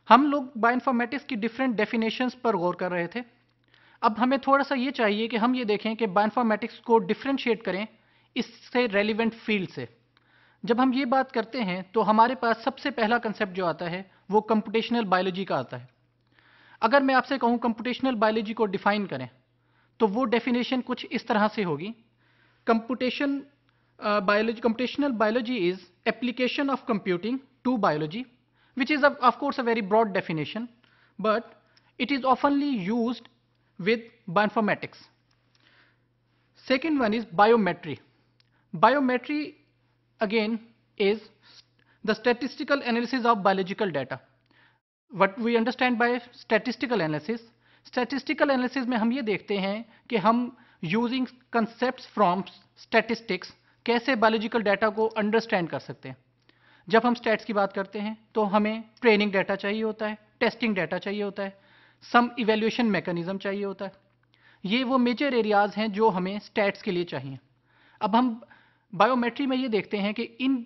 हम लोग बायोइन्फॉर्मेटिक्स की डिफरेंट डेफिनेशंस पर गौर कर रहे थे। अब हमें थोड़ा सा ये चाहिए कि हम ये देखें कि बायोइन्फॉर्मेटिक्स को डिफरेंशिएट करें इससे रेलिवेंट फील्ड से। जब हम ये बात करते हैं तो हमारे पास सबसे पहला कंसेप्ट जो आता है वो कंप्यूटेशनल बायोलॉजी का आता है। अगर मैं आपसे कहूँ कंप्यूटेशनल बायोलॉजी को डिफाइन करें तो वो डेफिनेशन कुछ इस तरह से होगी। Computation computational biology is application of computing to biology, which is of course a very broad definition, but it is oftenly used with bioinformatics. Second one is biometry. Biometry again is the statistical analysis of biological data. What we understand by statistical analysis में हम ये देखते हैं कि हम using concepts from statistics कैसे biological data को understand कर सकते हैं। जब हम स्टैट्स की बात करते हैं तो हमें ट्रेनिंग डाटा चाहिए होता है, टेस्टिंग डाटा चाहिए होता है, सम इवैल्यूएशन मैकेनिज्म चाहिए होता है। ये वो मेजर एरियाज हैं जो हमें स्टैट्स के लिए चाहिए। अब हम बायोमेट्री में ये देखते हैं कि इन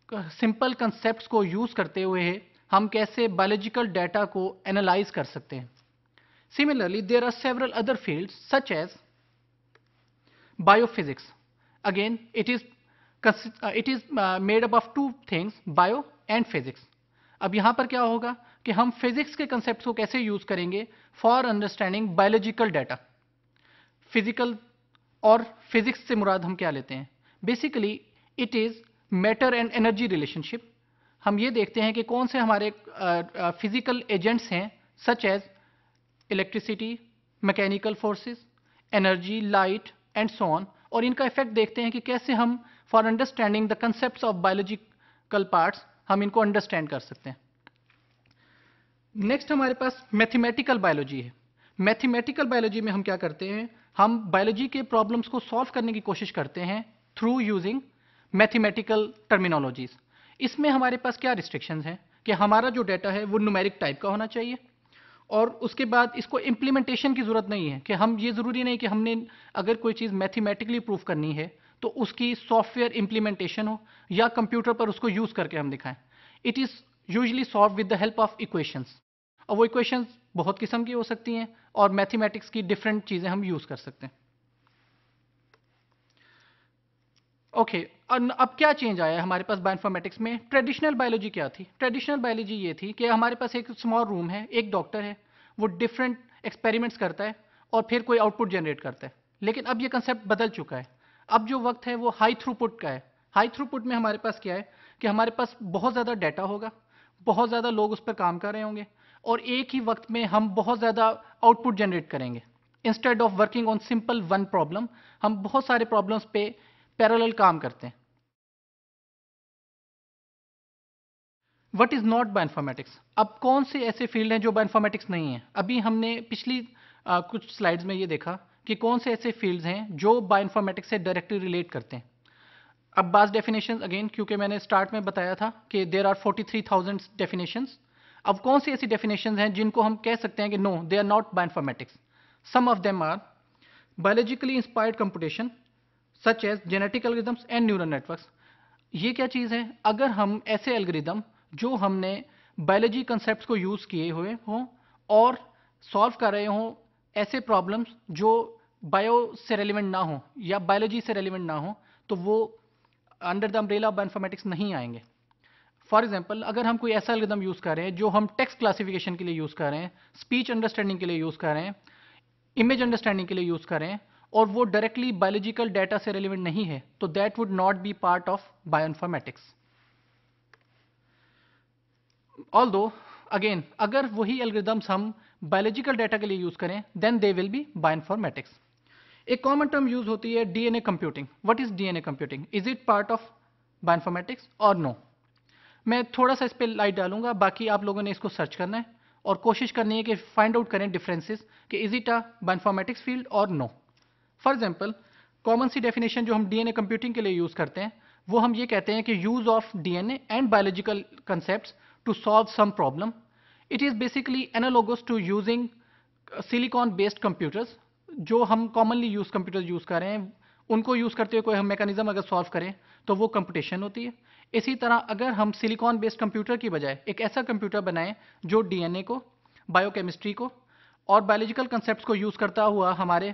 सिंपल कंसेप्ट्स को यूज़ करते हुए हम कैसे बायोलॉजिकल डाटा को एनालाइज कर सकते हैं। Similarly there are several other fields such as biophysics. Again, it is made up of two things, bio and physics. अब यहाँ पर क्या होगा कि हम फिजिक्स के कंसेप्ट को कैसे यूज करेंगे for understanding biological data. Physical और फिजिक्स से मुराद हम क्या लेते हैं? Basically it is matter and energy relationship. हम ये देखते हैं कि कौन से हमारे फिजिकल एजेंट्स हैं such as electricity, mechanical forces, energy, light and so on, और इनका इफेक्ट देखते हैं कि कैसे हम for understanding the concepts of biological parts हम इनको अंडरस्टैंड कर सकते हैं। नेक्स्ट हमारे पास मैथमेटिकल बायोलॉजी है। मैथमेटिकल बायोलॉजी में हम क्या करते हैं? हम बायोलॉजी के प्रॉब्लम्स को सॉल्व करने की कोशिश करते हैं थ्रू यूजिंग मैथमेटिकल टर्मिनोलॉजीज। इसमें हमारे पास क्या रिस्ट्रिक्शंस हैं कि हमारा जो डाटा है वो न्यूमेरिक टाइप का होना चाहिए, और उसके बाद इसको इम्प्लीमेंटेशन की ज़रूरत नहीं है कि हम ये ज़रूरी नहीं कि हमने अगर कोई चीज़ मैथमेटिकली प्रूव करनी है तो उसकी सॉफ्टवेयर इम्प्लीमेंटेशन हो या कंप्यूटर पर उसको यूज़ करके हम दिखाएं। It is usually solve with the help of equations, और वो इक्वेशंस बहुत किस्म की हो सकती हैं और मैथमेटिक्स की डिफरेंट चीज़ें हम यूज़ कर सकते हैं। ओके, अब क्या चेंज आया है हमारे पास बायोइन्फॉर्मेटिक्स में? ट्रेडिशनल बायोलॉजी क्या थी? ट्रेडिशनल बायोलॉजी ये थी कि हमारे पास एक स्मॉल रूम है, एक डॉक्टर है, वो डिफरेंट एक्सपेरिमेंट्स करता है और फिर कोई आउटपुट जनरेट करता है। लेकिन अब ये कंसेप्ट बदल चुका है। अब जो वक्त है वो हाई थ्रूपुट का है। हाई थ्रूपुट में हमारे पास क्या है कि हमारे पास बहुत ज़्यादा डाटा होगा, बहुत ज़्यादा लोग उस पर काम कर रहे होंगे, और एक ही वक्त में हम बहुत ज़्यादा आउटपुट जनरेट करेंगे। Instead of working on simple one problem, हम बहुत सारे प्रॉब्लम्स पे पैरेलल काम करते हैं। What is not bioinformatics? अब कौन से ऐसे फील्ड हैं जो बायोइन्फॉर्मेटिक्स नहीं है? अभी हमने पिछली कुछ स्लाइड्स में ये देखा कि कौन से ऐसे फील्ड्स हैं जो बायोइन्फॉर्मेटिक्स से डायरेक्टली रिलेट करते हैं। अब बास डेफिनेशंस अगेन, क्योंकि मैंने स्टार्ट में बताया था कि देयर आर 43,000 डेफिनेशंस। अब कौन सी ऐसी डेफिनेशंस हैं जिनको हम कह सकते हैं कि no they are not bioinformatics? Some of them are biologically inspired computation such as genetic algorithms and neural networks. ये क्या चीज़ है? अगर हम ऐसे एल्गोरिदम जो हमने बायोलॉजी कंसेप्ट को यूज़ किए हुए हों और सॉल्व कर रहे हों ऐसे प्रॉब्लम्स जो बायो से रेलिवेंट ना हो या बायोलॉजी से रेलिवेंट ना हो, तो वो under the umbrella of bioinformatics नहीं आएंगे। फॉर एग्जाम्पल, अगर हम कोई ऐसा एल्गोरिदम यूज़ कर रहे हैं जो हम टेक्स्ट क्लासिफिकेशन के लिए यूज़ कर रहे हैं, स्पीच अंडरस्टैंडिंग के लिए यूज़ कर रहे हैं, इमेज अंडरस्टैंडिंग के लिए यूज़ कर रहे हैं, और वो डायरेक्टली बायोलॉजिकल डाटा से रेलिवेंट नहीं है, तो that would not be part of bioinformatics. Although again, अगर वही एल्गोरिदम्स हम बायोलॉजिकल डाटा के लिए यूज़ करें then they will be bioinformatics. एक कॉमन टर्म यूज होती है DNA computing. What is DNA computing? Is it part of bioinformatics or no? मैं थोड़ा सा इस पर लाइट डालूंगा, बाकी आप लोगों ने इसको सर्च करना है और कोशिश करनी है कि फाइंड आउट करें डिफरेंसेस कि is it a bioinformatics field और नो। फॉर एग्जाम्पल, कॉमन सी डेफिनेशन जो हम डीएनए कंप्यूटिंग के लिए यूज करते हैं वो हम ये कहते हैं कि use of DNA and biological concepts to solve some problem. It is basically analogous to using silicon based computers. जो हम कॉमनली यूज कंप्यूटर्स यूज कर रहे हैं उनको यूज करते हुए कोई हम मैकेनिज्म अगर सॉल्व करें तो वो कंप्यूटेशन होती है। इसी तरह अगर हम सिलिकॉन बेस्ड कंप्यूटर की बजाय एक ऐसा कंप्यूटर बनाएं जो डीएनए को, बायोकेमिस्ट्री को और बायोलॉजिकल कंसेप्ट्स को यूज करता हुआ हमारे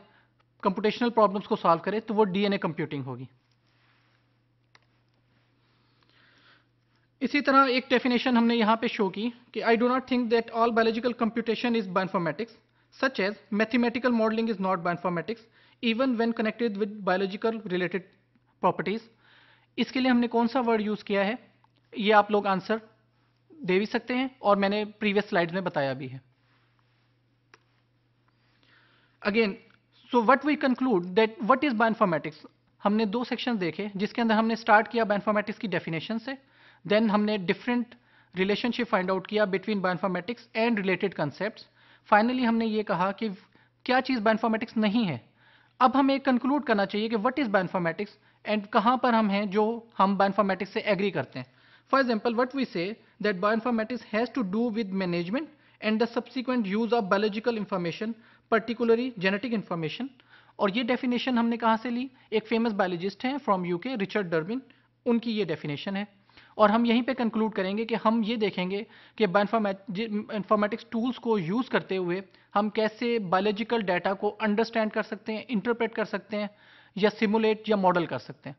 कंप्यूटेशनल प्रॉब्लम्स को सॉल्व करे, तो वो डीएनए कंप्यूटिंग होगी। इसी तरह एक डेफिनेशन हमने यहां पे शो की कि I do not think that all biological computation is bioinformatics, such as mathematical modelling is not bioinformatics even when connected with biological related properties. इसके लिए हमने कौन सा वर्ड यूज किया है, ये आप लोग आंसर दे भी सकते हैं और मैंने प्रीवियस स्लाइड्स में बताया भी है। Again, so what we conclude that what is bioinformatics. हमने दो सेक्शन देखे जिसके अंदर हमने स्टार्ट किया बायोइन्फॉर्मेटिक्स की डेफिनेशन से, देन हमने डिफरेंट रिलेशनशिप फाइंड आउट किया between bioinformatics and related concepts. Finally हमने ये कहा कि क्या चीज़ बायोइन्फॉर्मेटिक्स नहीं है। अब हमें कंक्लूड करना चाहिए कि व्हाट इज बायोइन्फॉर्मेटिक्स एंड कहाँ पर हम हैं जो हम बायोइन्फॉर्मेटिक्स से एग्री करते हैं। For example, what we say that bioinformatics has to do with management and the subsequent use of biological information, particularly genetic information. और ये डेफिनेशन हमने कहाँ से ली, एक फेमस बायोलॉजिस्ट हैं फ्रॉम यूके, रिचर्ड डर्बिन, उनकी ये डेफिनेशन है। और हम यहीं पे कंक्लूड करेंगे कि हम ये देखेंगे कि बायोइन्फॉर्मेटिक्स टूल्स को यूज़ करते हुए हम कैसे बायोलॉजिकल डाटा को अंडरस्टैंड कर सकते हैं, इंटरप्रेट कर सकते हैं या सिमुलेट या मॉडल कर सकते हैं।